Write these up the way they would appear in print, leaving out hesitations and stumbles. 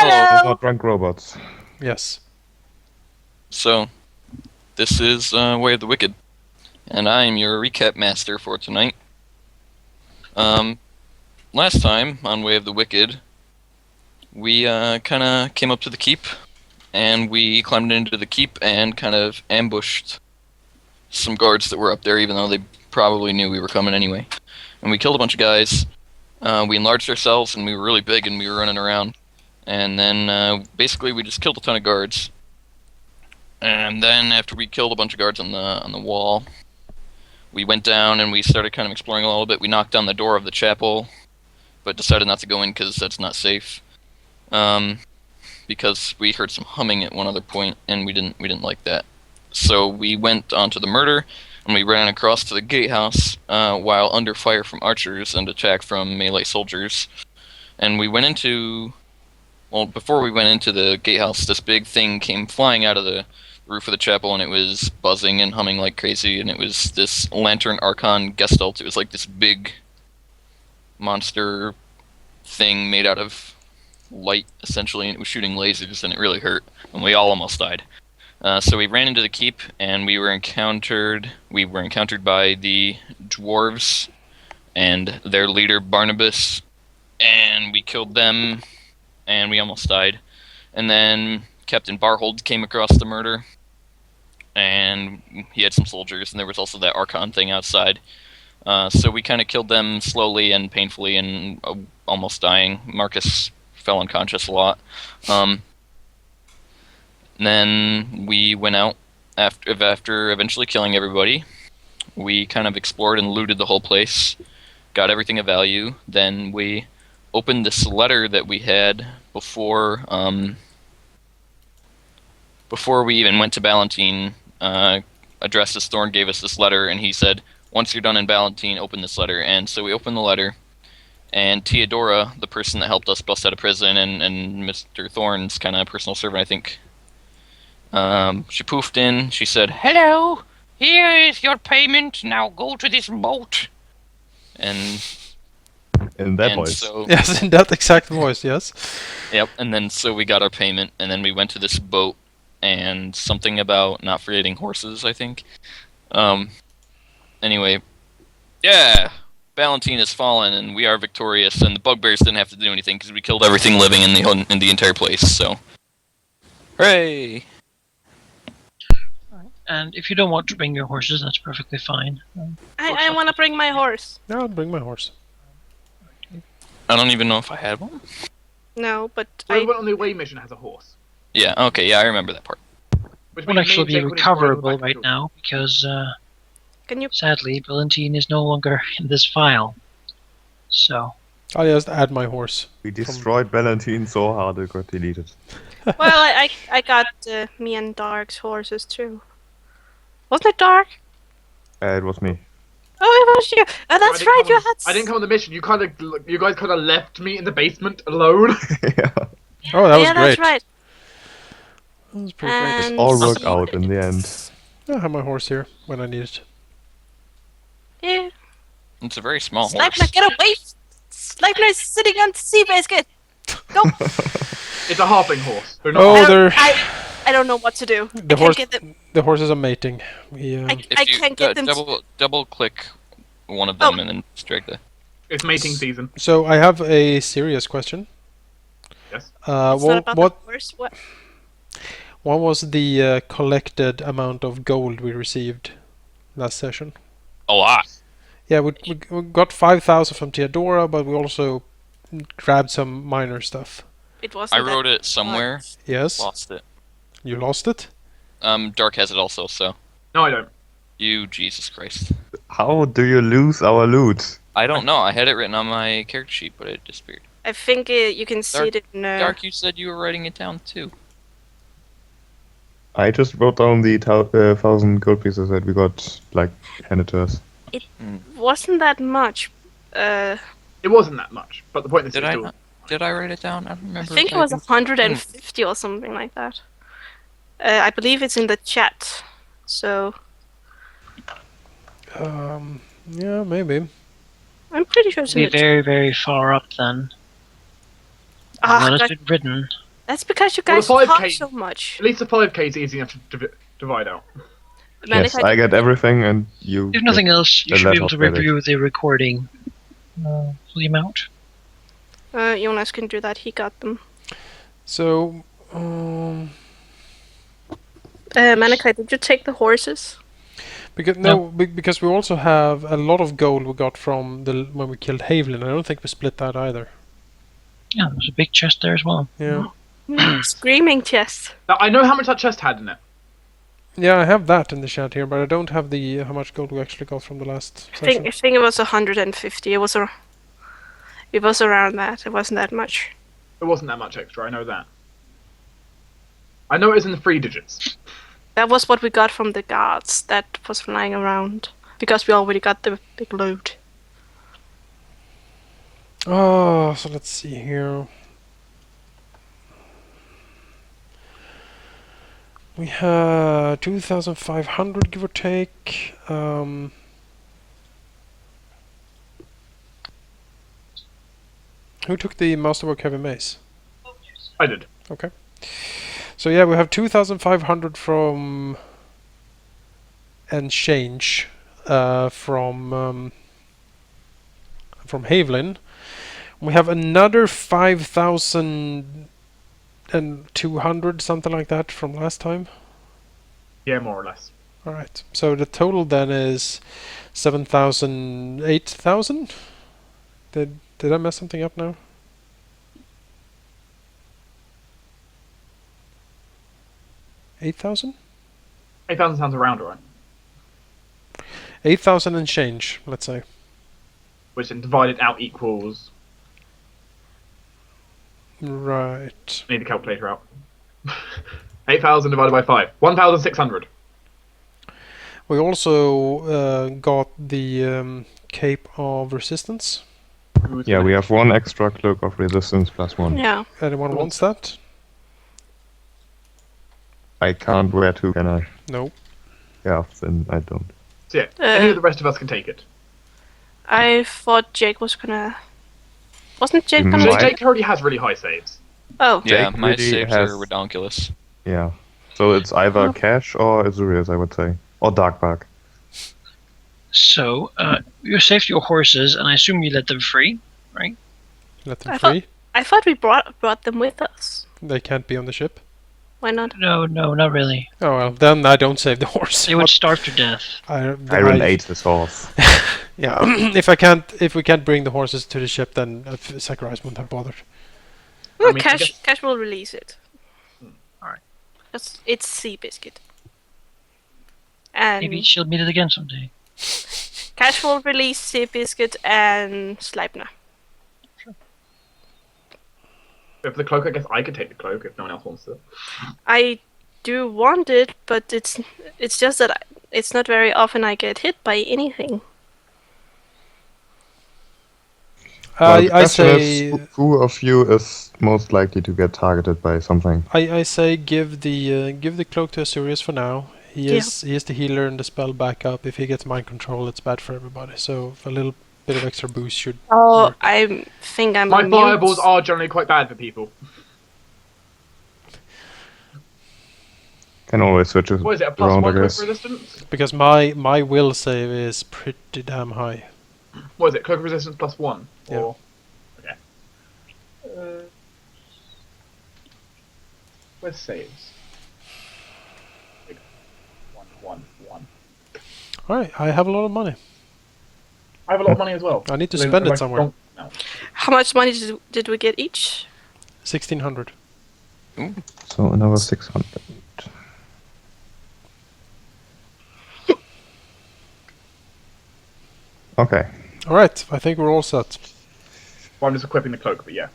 Hello! More drunk robots. Yes. So, this is Way of the Wicked, and I am your recap master for tonight. Last time on Way of the Wicked, we kind of came up to the keep, and we climbed into the keep and kind of ambushed some guards that were up there, even though they probably knew we were coming anyway. And we killed a bunch of guys. We enlarged ourselves, and we were really big, and we were running around. And then basically we just killed a ton of guards. And then after we killed a bunch of guards on the wall, we went down and we started kind of exploring a little bit. We knocked down the door of the chapel, but decided not to go in because that's not safe. Because we heard some humming at one other point, and we didn't like that. So we went on to the murder, and we ran across to the gatehouse while under fire from archers and attack from melee soldiers. And we went into... Well, before we went into the gatehouse, this big thing came flying out of the roof of the chapel, and it was buzzing and humming like crazy, and it was this Lantern Archon Gestalt. It was like this big monster thing made out of light, essentially, and it was shooting lasers, and it really hurt, and we all almost died. So we ran into the keep, and we were encountered by the dwarves and their leader Barnabas, and we killed them, and we almost died. And then Captain Farholde came across the murder, and he had some soldiers, and there was also that Archon thing outside. So we kind of killed them slowly and painfully and almost dying. Marcus fell unconscious a lot. Then we went out after eventually killing everybody. We kind of explored and looted the whole place, got everything of value. Then we opened this letter that we had before we even went to Ballantine. Addresses Thorn gave us this letter, and he said, once you're done in Ballantine, open this letter. And so we opened the letter, and Teodoro, the person that helped us bust out of prison, and Mr. Thorn's kind of personal servant, I think, she poofed in. She said, "Hello, here is your payment. Now go to this boat." And In that voice. So, Yes, in that exact voice, yes. yep, and then so we got our payment, and then we went to this boat, and something about not forgetting horses, I think. Anyway, yeah, Ballantine has fallen, and we are victorious, and the bugbears didn't have to do anything, because we killed everything living in the entire place, so... Hooray! And if you don't want to bring your horses, that's perfectly fine. I want to bring my horse. No, I'll bring my horse. I don't even know if I had one. No, but So the one on the away mission has a horse. Yeah, okay, yeah, I remember that part. Which It won't means me actually and be Jake would recoverable explore right the now because, can you? sadly, Ballantine is no longer in this file. So, I'll just add my horse. We destroyed Ballantine so hard it got deleted. Well, I got me and Dark's horses too. Wasn't it Dark? It was me. Oh, it was you. Oh, that's right. You had. I didn't come on the mission. You guys kind of left me in the basement alone. Yeah. Oh, that was yeah, great. that's right. That was pretty great. And All worked out in the end. I have my horse here when I need it. Yeah. It's a very small Sleipner, horse. get away! Sleipner is sitting on the sea biscuit. Go. It's a harping horse. They're not. Oh, I don't know what to do. the I horse. can't get them. The horses are mating. We, I If you can't get them. double click one of them and then drag the... It's mating season. So I have a serious question. Yes. It's not about What the horse. What? was the collected amount of gold we received last session? A lot. Yeah, we got 5,000 from Teodoro, but we also grabbed some minor stuff. It wasn't. I wrote it somewhere. Yes, Lost it. you lost it. Dark has it also, so... No, I don't. You, Jesus Christ. How do you lose our loot? I don't know. I had it written on my character sheet, but it disappeared. I think you can see it in. Dark, you said you were writing it down too. I just wrote down the 1,000 gold pieces that we got, like, handed to us. It wasn't that much. It wasn't that much, but the point is, Did it's I still. not? Did I write it down? I don't I remember. think it was 150 or something like that. I believe it's in the chat. So Yeah, maybe. I'm pretty sure it's in be the chat. very, very far up then. Ah, What has God, been written? That's because you Well, guys the 5K talk so much. At least the 5K is easy enough to divide out. Yes, Manaki, I get everything, and you. If nothing get else, you the should be able letter to of credit. review the recording for the amount. Jonas can do that. He got them. So, Manaki, did you take the horses? because we also have a lot of gold we got from when we killed Havelin. I don't think we split that either. Yeah, there's a big chest there as well. Yeah. Screaming chest. Now, I know how much that chest had in it. Yeah, I have that in the chat here, but I don't have the how much gold we actually got from the last session. I think it was 150. It was around that. It wasn't that much. It wasn't that much extra, I know that. I know it was in the 3 digits. That was what we got from the guards that was flying around. Because we already got the big load. Oh, so let's see here. We have 2,500, give or take. Who took the Masterwork Heavy Mace? I did. Okay. So yeah, we have 2,500 from exchange from Havelin. We have another 5,200, something like that, from last time. Yeah, more or less. All right. So the total then is 7,000, 8,000. Did I mess something up now? 8,000? 8,000 sounds around right. 8,000 and change, let's say. Which then divided out equals... Right. I need the calculator out. 8,000 divided by 5. 1,600. We also got the Cape of Resistance. Yeah, we have 1 extra cloak of resistance plus 1. Yeah. Anyone wants that? I can't wear 2, can I? No. Yeah, then I don't. So yeah, any of the rest of us can take it. I thought Jake was gonna... Wasn't Jake You gonna... might- Jake already has really high saves. Oh. Yeah, Jake my really saves has- are redonkulous. Yeah. So it's either Cash or Azurius, I would say. Or Darkbark. So, you saved your horses, and I assume you let them free, right? Let them I free. I thought we brought them with us. They can't be on the ship. Why not? No, not really. Oh well, then I don't save the horse. They would starve to death. Iron 8 this horse. Yeah, if we can't bring the horses to the ship, then Zacharias wouldn't have bothered. Well, I guess- Cash will release it. Alright. It's Seabiscuit. And Maybe she'll meet it again someday. Cash will release Seabiscuit and Sleipner. If the cloak, I guess I could take the cloak if no one else wants it. I do want it, but it's just that it's not very often I get hit by anything. Well, the I question say is, who of you is most likely to get targeted by something? I say give the cloak to Azurius for now. He is the healer and the spell backup. If he gets mind control, it's bad for everybody. So a little bit of extra boost should. Oh, work. I think I'm My immune. fireballs are generally quite bad for people. Can always switch it What is it, a plus around, 1 I quick guess. resistance? Because my will save is pretty damn high. What is it, cloak resistance plus 1? Yeah. Or... Okay. Where's saves? 1, 1, 1. Alright, I have a lot of money. I have a lot of money as well. I need to Then spend am it I somewhere. wrong? No. How much money did we get each? 1,600. So another 600. Okay. Alright, I think we're all set. Well, I'm just equipping the cloak, but yeah.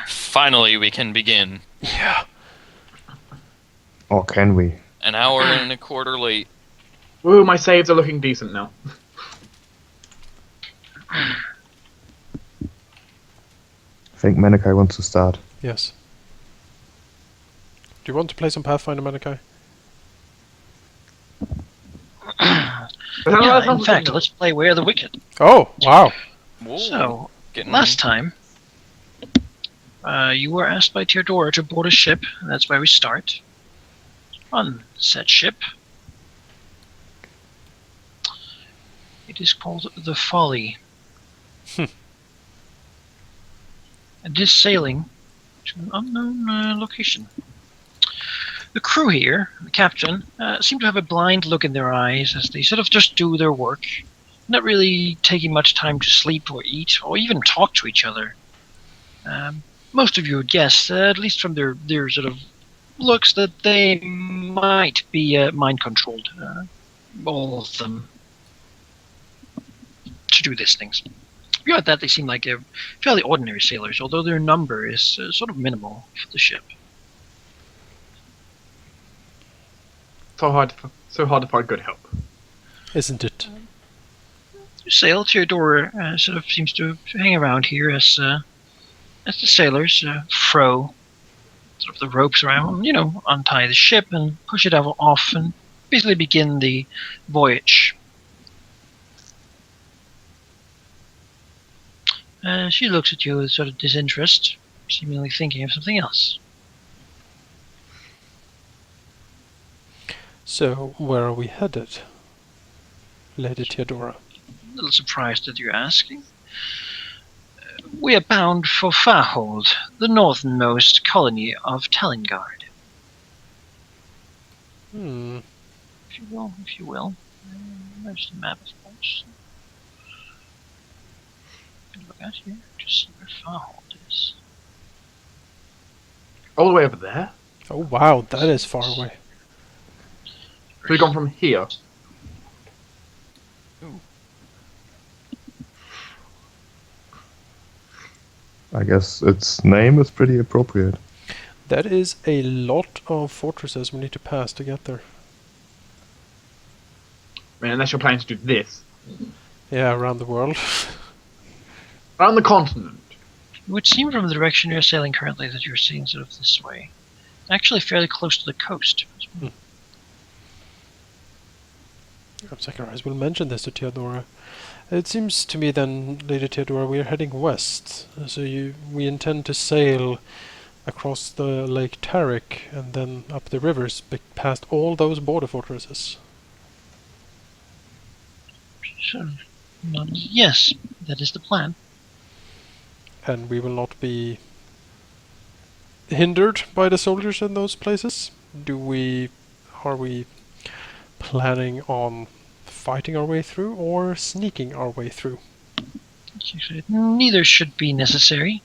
Finally, we can begin. Yeah. Or can we? An hour and a quarter late. Ooh, my saves are looking decent now. I think Manaki wants to start. Yes. Do you want to play some Pathfinder, Manaki? Yeah, in fact, let's play Where the Wicked. Oh, wow. Whoa, So, getting last time, You were asked by Teodoro to board a ship, and that's where we start. On said ship. It is called the Folly. And is sailing to an unknown location. The crew here, the captain, seem to have a blind look in their eyes as they sort of just do their work, not really taking much time to sleep or eat or even talk to each other. Most of you would guess, at least from their sort of looks, that they might be mind-controlled. All of them. To do these things. Beyond that, they seem like fairly ordinary sailors, although their number is sort of minimal for the ship. So hard to find good help. Isn't it? Sail Teodoro sort of seems to hang around here as the sailors throw sort of the ropes around, untie the ship and push it off and basically begin the voyage. She looks at you with sort of disinterest, seemingly thinking of something else. So, where are we headed, Lady Teodoro? A little surprised that you're asking. We are bound for Farholde, the northernmost colony of Talengard. If you will. There's the map, of course. Look at here to see where Farholde is. All the way over there? Oh wow, that is far away. So we've gone from here. I guess its name is pretty appropriate. That is a lot of fortresses we need to pass to get there. I mean, unless you're planning to do this. Yeah, around the world. Around the continent. It would seem from the direction you're sailing currently that you're seeing sort of this way. Actually fairly close to the coast. Zacharias will mention this to Teodoro. It seems to me then, Lady Teodoro, we are heading west. So we intend to sail across the Lake Tarik and then up the rivers past all those border fortresses. Sure. Yes, that is the plan. And we will not be hindered by the soldiers in those places? Are we planning on fighting our way through or sneaking our way through? Neither should be necessary.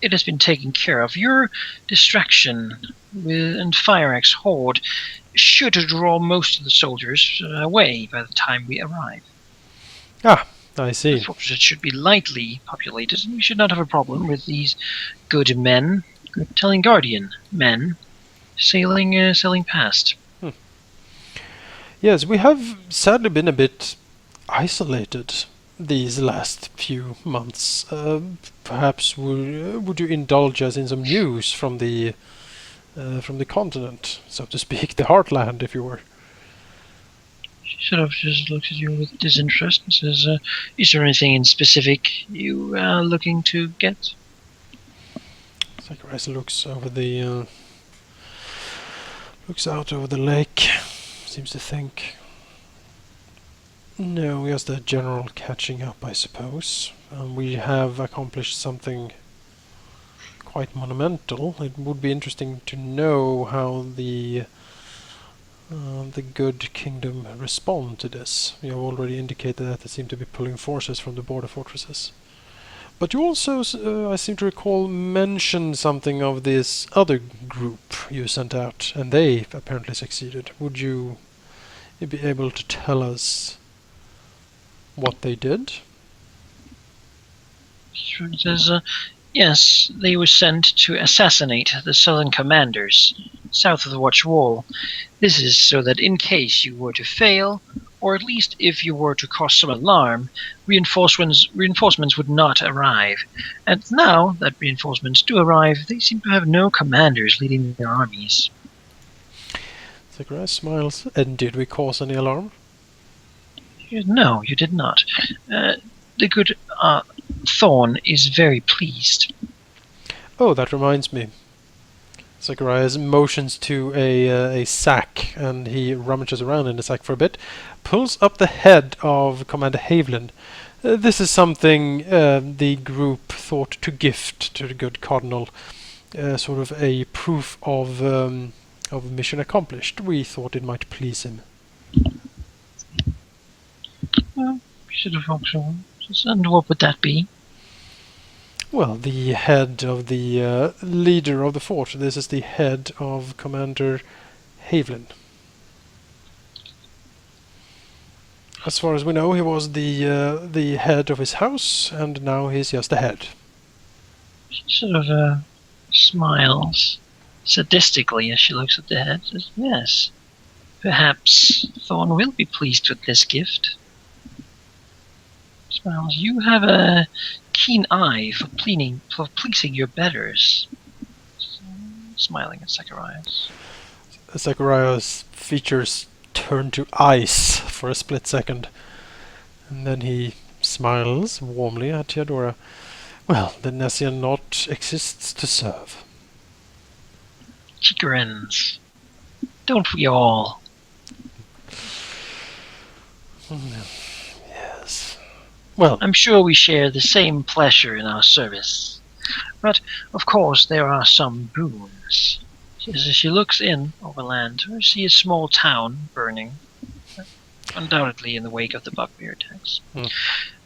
It has been taken care of. Your distraction and fire axe horde should draw most of the soldiers away by the time we arrive. Ah, I see. The fortress should be lightly populated, and we should not have a problem with these good men, good Telengardian men, sailing past. Yes, we have sadly been a bit isolated these last few months. Perhaps would you indulge us in some news from the continent, so to speak, the heartland, if you were? She sort of just looks at you with disinterest and says, is there anything in specific you are looking to get? Zacharias looks out over the lake, seems to think. No, just a general catching up, I suppose. We have accomplished something quite monumental. It would be interesting to know how the good kingdom respond to this. You have already indicated that they seem to be pulling forces from the border fortresses. But you also, I seem to recall, mentioned something of this other group you sent out, and they apparently succeeded. Would you be able to tell us what they did? It says, yes, they were sent to assassinate the southern commanders south of the Watch Wall. This is so that in case you were to fail, or at least if you were to cause some alarm, reinforcements would not arrive. And now that reinforcements do arrive, they seem to have no commanders leading their armies. Zacharias smiles. And did we cause any alarm? No, you did not. The good Thorn is very pleased. Oh, that reminds me. Zacharias motions to a sack, and he rummages around in the sack for a bit, pulls up the head of Commander Haviland. This is something the group thought to gift to the good Cardinal, sort of a proof of mission accomplished. We thought it might please him. Well, we should have hoped so. And what would that be? Well, the head of the leader of the fort. This is the head of Commander Haviland. As far as we know, he was the head of his house, and now he's just the head. She sort of smiles sadistically as she looks at the head. Says, yes, perhaps Thorn will be pleased with this gift. Smiles. You have a keen eye for pleasing your betters. Smiling at Zacharias. Zacharias' features turn to ice for a split second, and then he smiles warmly at Teodoro. Well, the Nessian knot exists to serve. She grins. Don't we all? Yes. Well, I'm sure we share the same pleasure in our service. But, of course, there are some boons. As she looks in overland, we see a small town burning, undoubtedly in the wake of the bugbear attacks.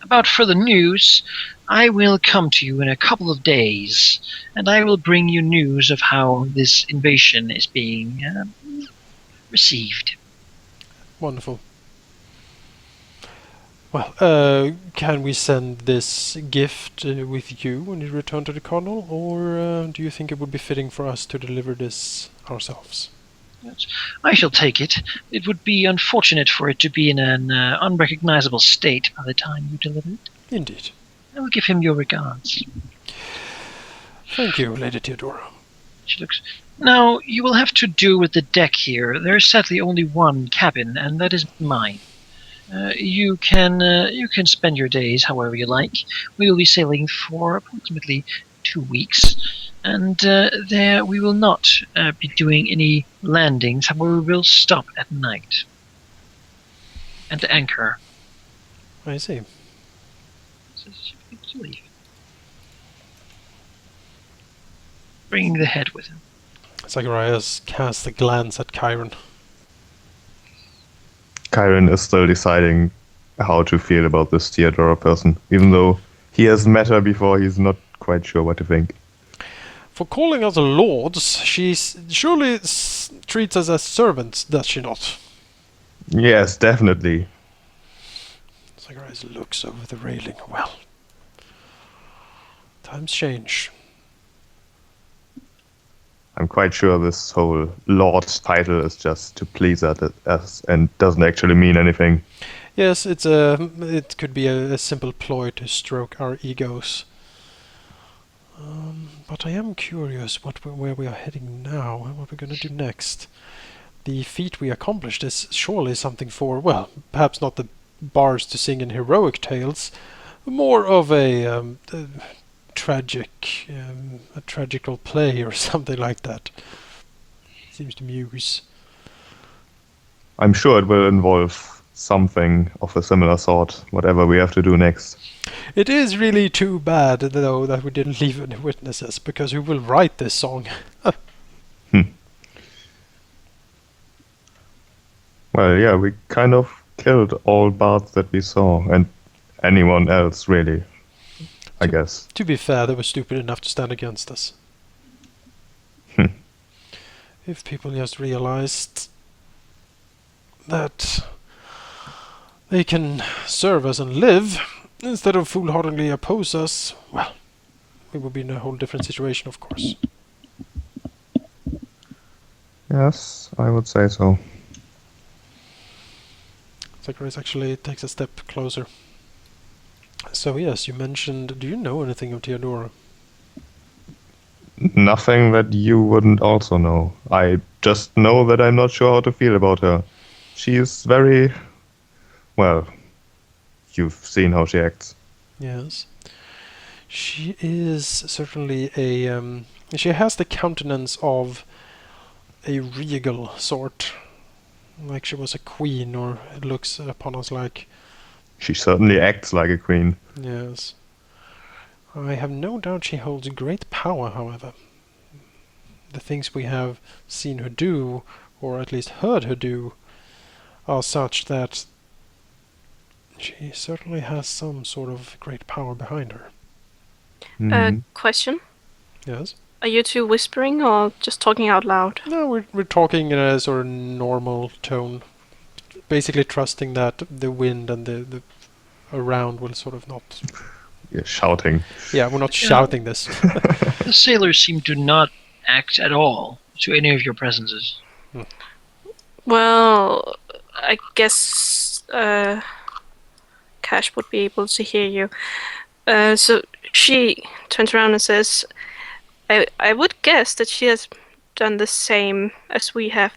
About further news, I will come to you in a couple of days, and I will bring you news of how this invasion is being received. wonderful. Well, can we send this gift with you when you return to the Cardinal, or do you think it would be fitting for us to deliver this ourselves? Yes, I shall take it. It would be unfortunate for it to be in an unrecognizable state by the time you deliver it. Indeed. I will give him your regards. Thank you, Lady Teodoro. She looks. Now, you will have to do with the deck here. There is sadly only one cabin, and that is mine. You can spend your days however you like. We will be sailing for approximately 2 weeks, and there we will not be doing any landings. However, we will stop at night and anchor. I see. So she leave. Bringing the head with him. Zacharias casts a glance at Chiron. Chiron is still deciding how to feel about this Teodoro person. Even though he has met her before, he's not quite sure what to think. For calling us lords, she surely treats us as servants, does she not? Yes, definitely. Zacharias looks over the railing. Well, times change. I'm quite sure this whole Lord title is just to please us and doesn't actually mean anything. Yes, it could be a simple ploy to stroke our egos. But I am curious where we are heading now and what we're going to do next. The feat we accomplished is surely something for, well, perhaps not the bards to sing in heroic tales, more of a tragical play or something like that. Seems to muse. I'm sure it will involve something of a similar sort, whatever we have to do next. It is really too bad, though, that we didn't leave any witnesses, because who will write this song? Well, yeah, we kind of killed all bards that we saw, and anyone else, really, I guess. To be fair, they were stupid enough to stand against us. If people just realized that they can serve us and live, instead of foolhardily oppose us, well, we would be in a whole different situation, of course. Yes, I would say so. Zacharias actually takes a step closer. So yes, you mentioned, do you know anything of Teodoro? Nothing that you wouldn't also know. I just know that I'm not sure how to feel about her. She's very... well, you've seen how she acts. Yes. She is certainly a. She has the countenance of a regal sort, like she was a queen, or it looks upon us like. She certainly acts like a queen. Yes. I have no doubt she holds great power, however. The things we have seen her do, or at least heard her do, are such that she certainly has some sort of great power behind her. Mhm. Question. Yes? Are you two whispering or just talking out loud? No, we're talking in a sort of normal tone. Basically trusting that the wind and the around will sort of not... You're shouting. Yeah, we're not Yeah. shouting this. The sailors seem to not act at all to any of your presences. Well, I guess Cash would be able to hear you. So she turns around and says, I would guess that she has done the same as we have.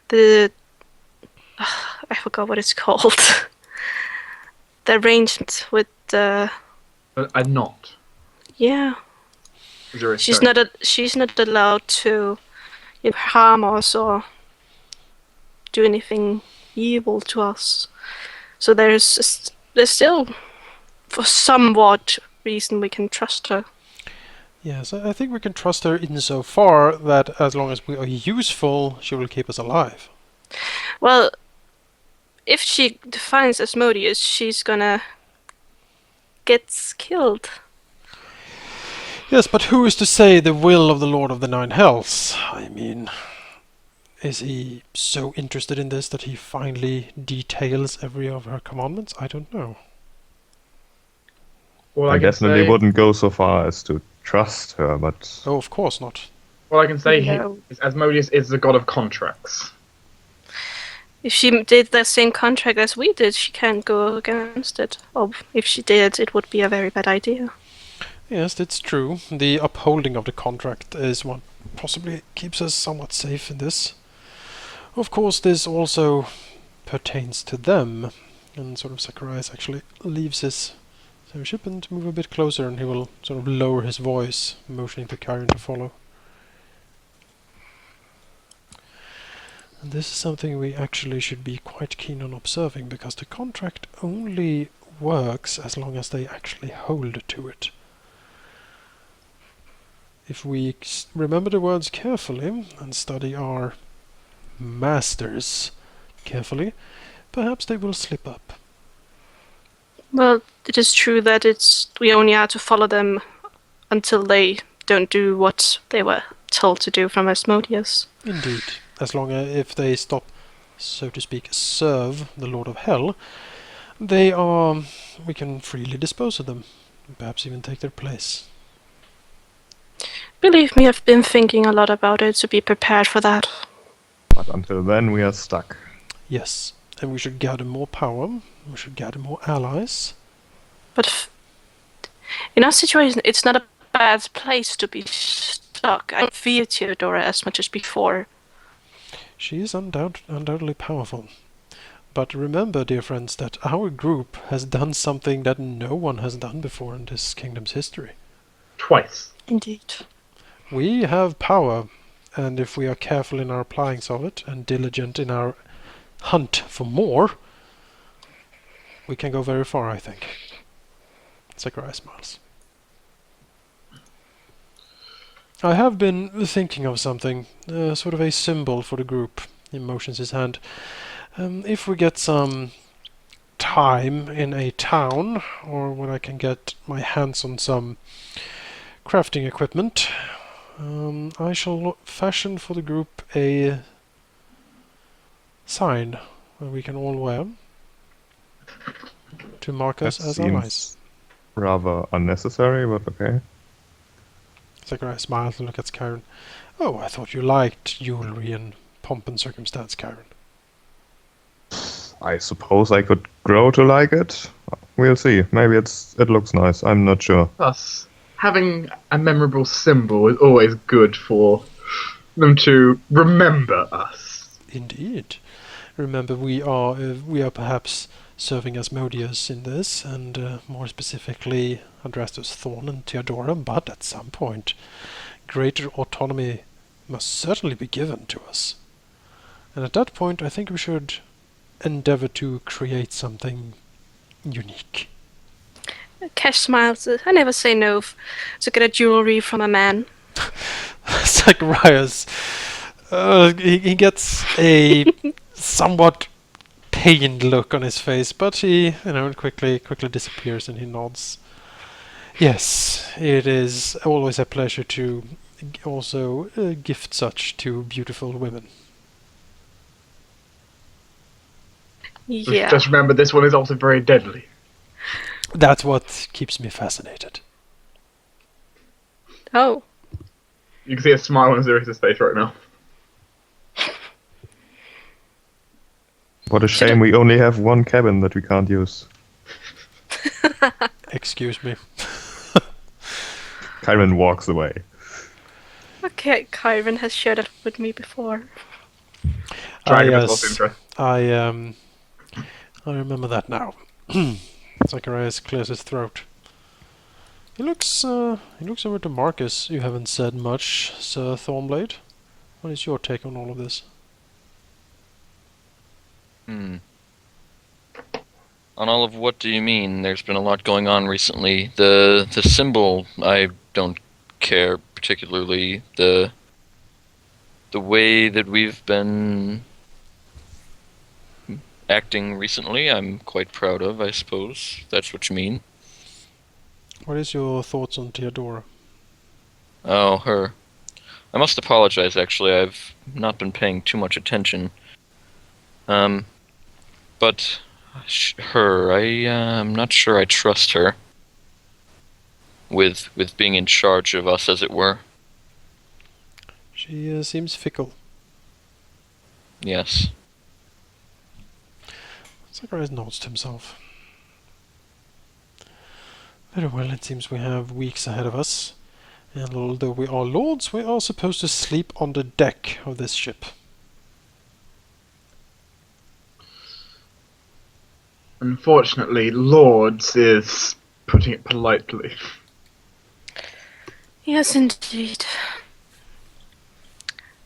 The I forgot what it's called. The arrangement with the A knot. yeah. Juris She's Ferry. she's not allowed to harm us or do anything evil to us. So there's still, for somewhat reason, we can trust her. Yes, I think we can trust her insofar that as long as we are useful, she will keep us alive. Well, if she defines Asmodeus, she's gonna get killed. Yes, but who is to say the will of the Lord of the Nine Hells? I mean, is he so interested in this that he finally details every of her commandments? I don't know. All I can definitely say- wouldn't go so far as to trust her, but Oh, of course not. All I can say No. is Asmodeus is the god of contracts. If she did the same contract as we did, she can't go against it. Or if she did, it would be a very bad idea. Yes, it's true. The upholding of the contract is what possibly keeps us somewhat safe in this. Of course, this also pertains to them. And sort of Zacharias actually leaves his ship and move a bit closer, and he will sort of lower his voice, motioning to Kyron to follow. And this is something we actually should be quite keen on observing, because the contract only works as long as they actually hold to it. If we remember the words carefully and study our masters carefully, perhaps they will slip up. Well, it is true that we only are to follow them until they don't do what they were told to do from Asmodeus. Indeed, as long as if they stop, so to speak, serve the Lord of Hell, we can freely dispose of them, and perhaps even take their place. Believe me, I've been thinking a lot about it, so be prepared for that. but until then we are stuck. Yes, and we should gather more power, we should gather more allies. But in our situation, it's not a bad place to be stuck. I don't fear Teodoro as much as before. She is undoubtedly powerful. But remember, dear friends, that our group has done something that no one has done before in this kingdom's history. Twice. Indeed. We have power, and if we are careful in our applying of it and diligent in our hunt for more, we can go very far, I think. Zachariah smiles. I have been thinking of something, sort of a symbol for the group. He motions his hand. If we get some time in a town, or when I can get my hands on some crafting equipment, I shall fashion for the group a sign that we can all wear to mark us That as seems allies. rather unnecessary, but okay. Zachariah smiles and looks at Kyron. Oh, I thought you liked jewelry and pomp and circumstance, Kyron. I suppose I could grow to like it. We'll see. Maybe it looks nice. I'm not sure. Thus, having a memorable symbol is always good for them to remember us. Indeed. Remember, we are perhaps serving Asmodeus in this, and more specifically Adrastus Thorn and Teodoro, but at some point greater autonomy must certainly be given to us. And at that point I think we should endeavor to create something unique. Cash smiles. I never say no to get a jewelry from a man. Zacharias, he gets a somewhat pained look on his face, but he, quickly disappears and he nods. Yes, it is always a pleasure to also gift such to beautiful women. Yeah. Just remember, this one is also very deadly. That's what keeps me fascinated. Oh. You can see a smile on Xerxes' face right now. What a shame we only have one cabin that we can't use. Excuse me. Kyron walks away. Okay, Kyron has shared it with me before. Dragon has yes, lost interest. I remember that now. Zacharias clears his throat. He looks over to Marcus. You haven't said much, Sir Thornblade. What is your take on all of this? On all of what do you mean? There's been a lot going on recently. The symbol, I don't care particularly. The way that we've been acting recently, I'm quite proud of, I suppose. That's what you mean. What is your thoughts on Teodoro? Oh, her. I must apologize, actually. I've not been paying too much attention. But her, I'm not sure I trust her. With being in charge of us, as it were. She seems fickle. Yes. Zacharias nods to himself. Very well, it seems we have weeks ahead of us. And although we are lords, we are supposed to sleep on the deck of this ship. Unfortunately, Lords is putting it politely. Yes, indeed.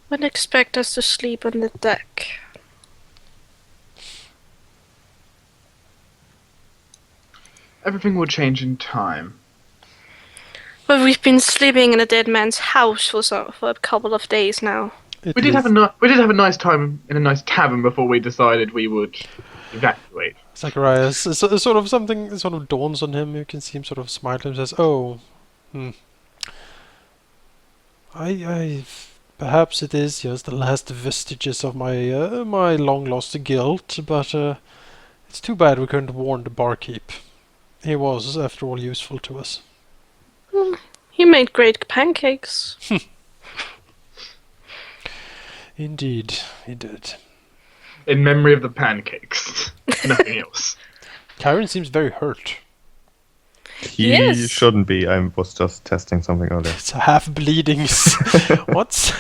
Wouldn't expect us to sleep on the deck. Everything will change in time. But we've been sleeping in a dead man's house for a couple of days now. It We did is- have a nice time in a nice tavern before we decided we would evacuate. Zacharias, sort of dawns on him. You can see him sort of smile and says, "Oh, I perhaps it is just the last vestiges of my my long lost guilt, but it's too bad we couldn't warn the barkeep. He was, after all, useful to us." He made great pancakes. Indeed, he did. In memory of the pancakes. Nothing else. Kyron seems very hurt. He Yes. shouldn't be. I was just testing something earlier. It's half bleeding. What?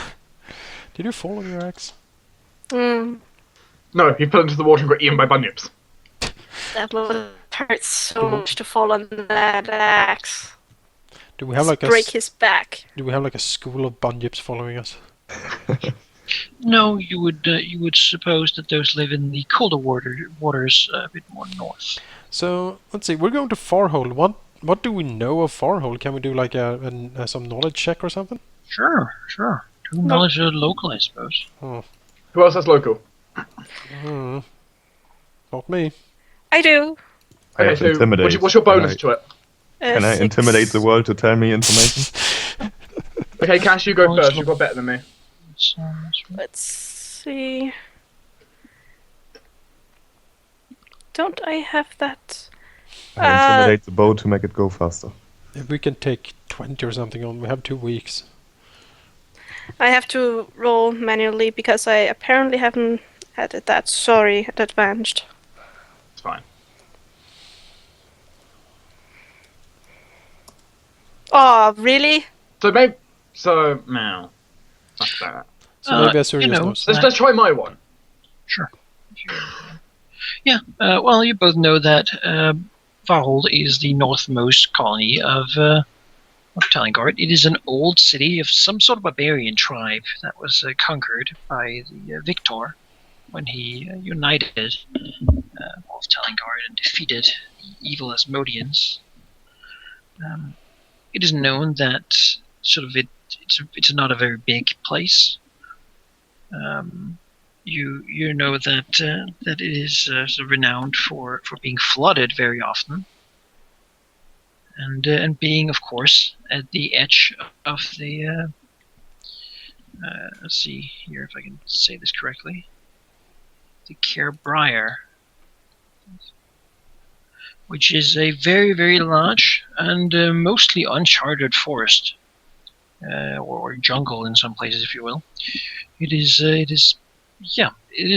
Did you fall on your axe? Mm, No, he fell into the water and got eaten by bunyips. that would hurt so much to fall on that axe. Do we have like Break his back. Do we have like a school of bunyips following us? No, you would suppose that those live in the colder waters a bit more north. So let's see. We're going to Farholde. What do we know of Farholde? Can we do like some knowledge check or something? Sure. To knowledge of local, I suppose. Who else has local? Not me. I do. I Okay, have so intimidate. what's your bonus to it? Can I 6. intimidate the world to tell me information? Okay, Cash, you go Oh, first. it's You've got better than me. Let's see. Don't I have that? I intimidate the boat to make it go faster. If we can take 20 or something on, we have 2 weeks. I have to roll manually because I apparently haven't added that. Sorry, advanced. It's fine. Oh, really? Now. Fuck that. So maybe a serious you know, note. Let's try my one. Sure. Well, you both know that Farholde is the northmost colony of Talengard. It is an old city of some sort of barbarian tribe that was conquered by the Victor when he united all of Talengard and defeated the evil Asmodeans. It is known that sort of it's not a very big place. You know that that it is sort of renowned for being flooded very often, and being, of course, at the edge of the. Let's see here if I can say this correctly. The Carebriar, which is a very, very large and mostly uncharted forest, or jungle in some places, if you will. It is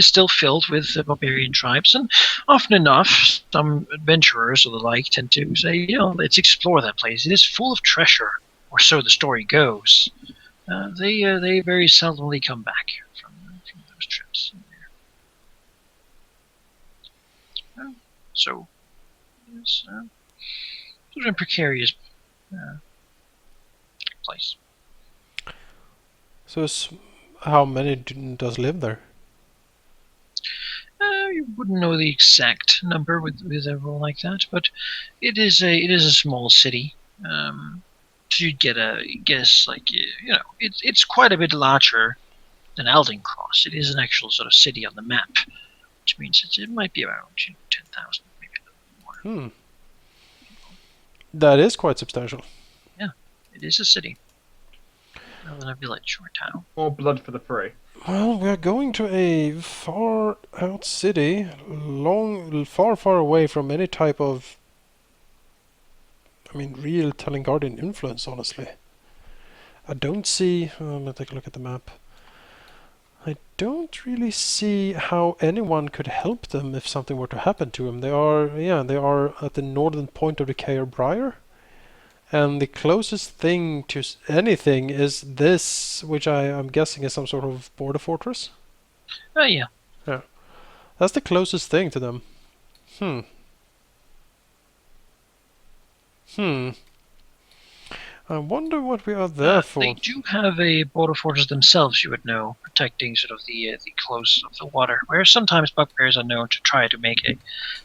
still filled with barbarian tribes, and often enough, some adventurers or the like tend to say, let's explore that place. It is full of treasure, or so the story goes. They very seldomly come back from those trips. So it's sort of a precarious place. So how many does live there? You wouldn't know the exact number with a role like that, but it is a small city. So you'd get a guess, like it's quite a bit larger than Elden Cross. It is an actual sort of city on the map, which means it might be around 10,000, maybe a little more. That is quite substantial. Yeah, it is a city, rather than a village or town. More blood for the fray. Well, we are going to a far out city, far away from any type of, real Telingardian influence, honestly. I don't see, let's take a look at the map. I don't really see how anyone could help them if something were to happen to them. They are at the northern point of the Carebriar. And the closest thing to anything is this, which I'm guessing is some sort of border fortress. Oh, yeah. Yeah. That's the closest thing to them. I wonder what we are there for. They do have a border fortress themselves, you would know, protecting sort of the close of the water, where sometimes bugbears are known to try to make a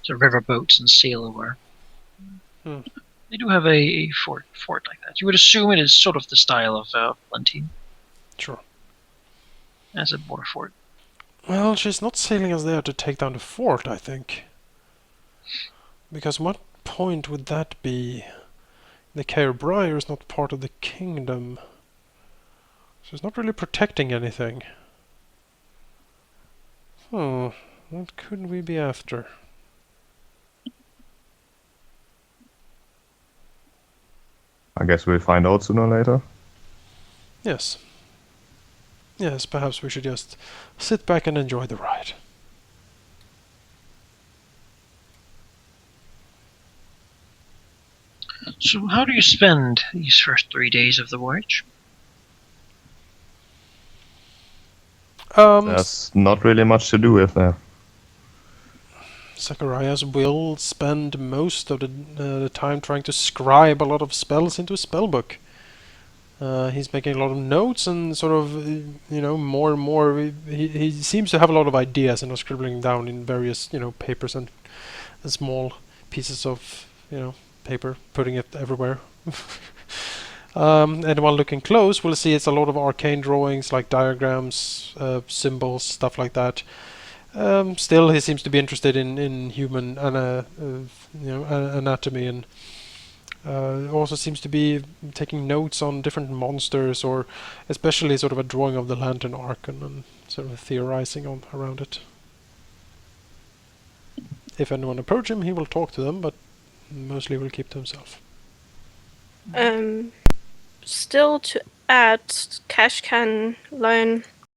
sort of river boats and sail over. They do have a fort like that. You would assume it is sort of the style of Valentine. Sure. As a border fort. Well, she's not sailing us there to take down the fort, I think. Because what point would that be? The Carebriar is not part of the kingdom. So it's not really protecting anything. What could we be after? I guess we'll find out sooner or later. Yes. Yes, perhaps we should just sit back and enjoy the ride. So how do you spend these first 3 days of the voyage? There's not really much to do with there. Zacharias will spend most of the time trying to scribe a lot of spells into a spellbook. He's making a lot of notes and sort of, more and more. He seems to have a lot of ideas and are scribbling down in various, papers and small pieces of, paper, putting it everywhere. Anyone looking close will see it's a lot of arcane drawings, like diagrams, symbols, stuff like that. Still, he seems to be interested in human anatomy, and also seems to be taking notes on different monsters, or especially sort of a drawing of the Lantern Arc, and sort of theorizing around it. If anyone approach him, he will talk to them, but mostly will keep to himself. Still to add, Cash can learn